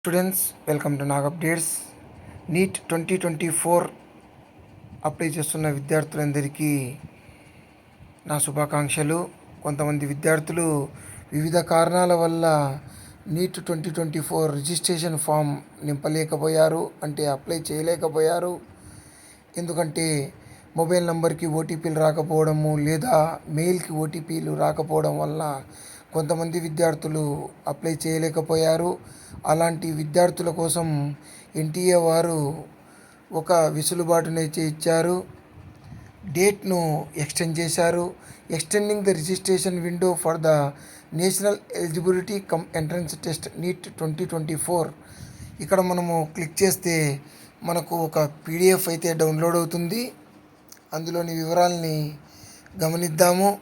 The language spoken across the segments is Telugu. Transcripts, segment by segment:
Students, welcome to Nag updates. NEET 2024 apply చేస్తున్న విద్యార్థులందరికీ నా శుభాకాంక్షలు. కొంతమంది విద్యార్థులు వివిధ కారణాల వల్ల నీట్ 2024 రిజిస్ట్రేషన్ ఫామ్ నింపలేకపోయారు, అంటే అప్లై చేయలేకపోయారు. ఎందుకంటే మొబైల్ నంబర్కి ఓటీపీలు రాకపోవడము లేదా మెయిల్కి ఓటీపీలు రాకపోవడం వల్ల కొంతమంది విద్యార్థులు అప్లై చేయలేకపోయారు. అలాంటి విద్యార్థుల కోసం ఎన్టీఏ వారు ఒక వెసులుబాటునైతే ఇచ్చారు. డేట్ను ఎక్స్టెండ్ చేశారు. Extending the registration window for the national eligibility cum entrance test NEET 2024. ఇక్కడ మనము క్లిక్ చేస్తే మనకు ఒక పీడిఎఫ్ అయితే డౌన్లోడ్ అవుతుంది. అందులోని వివరాలని గమనిద్దాము.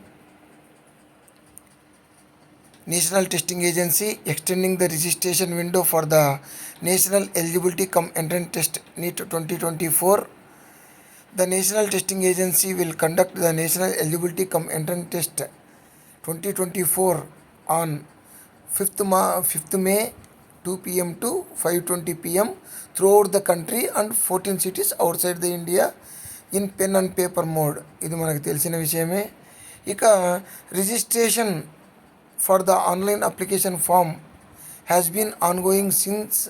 National testing agency extending the registration window for the national eligibility cum entrance test NEET 2024. The National Testing Agency will conduct the National Eligibility Cum Entrance Test 2024 on 5th May 2 p.m. to 5:20 p.m. throughout the country and 14 cities outside the India in pen and paper mode. ఇది మనకు తెలిసిన విషయమే. ఇక registration for the online application form has been ongoing since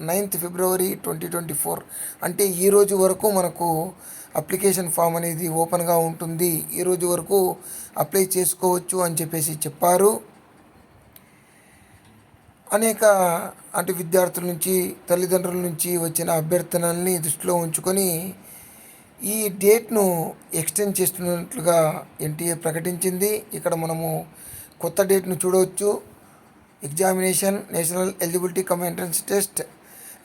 9th February 2024. అంటే ఈరోజు వరకు మనకు అప్లికేషన్ ఫామ్ అనేది ఓపెన్గా ఉంటుంది. ఈరోజు వరకు అప్లై చేసుకోవచ్చు అని చెప్పేసి చెప్పారు. అనేక విద్యార్థుల నుంచి, తల్లిదండ్రుల నుంచి వచ్చిన అభ్యర్థనల్ని దృష్టిలో ఉంచుకొని ఈ డేట్ను ఎక్స్టెండ్ చేస్తున్నట్లుగా ఎన్టీఏ ప్రకటించింది. ఇక్కడ మనము కొత్త డేట్ను చూడవచ్చు. Examination national eligibility cum entrance test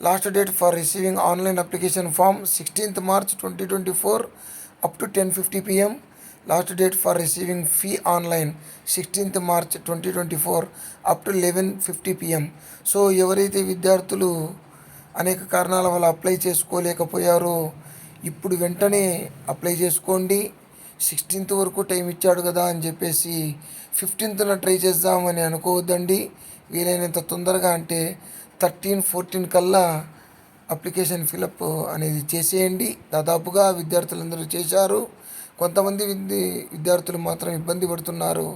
last date for receiving online application form 16th March 2024 up to 10:50 p.m. Last date for receiving fee online 16th March 2024 up to 11:50 p.m. So ఎవరైతే విద్యార్థులు అనేక కారణాల వల్ల అప్లై చేసుకోలేకపోయారో ఇప్పుడు వెంటనే అప్లై చేసుకోండి. 16th వరకు టైం ఇచ్చాడు కదా అని చెప్పేసి 15th ట్రై చేద్దామని అనుకోవద్దండి. వీలైనంత తొందరగా, అంటే 13-14 కల్లా అప్లికేషన్ ఫిలప్ అనేది చేసేయండి. దాదాపుగా విద్యార్థులందరూ చేశారు. కొంతమంది విద్యార్థులు మాత్రం ఇబ్బంది పడుతున్నారు.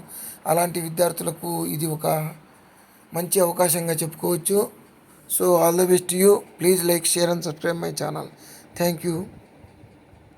అలాంటి విద్యార్థులకు ఇది ఒక మంచి అవకాశంగా చెప్పుకోవచ్చు. So all the best you. Please like, share and subscribe my channel. Thank you.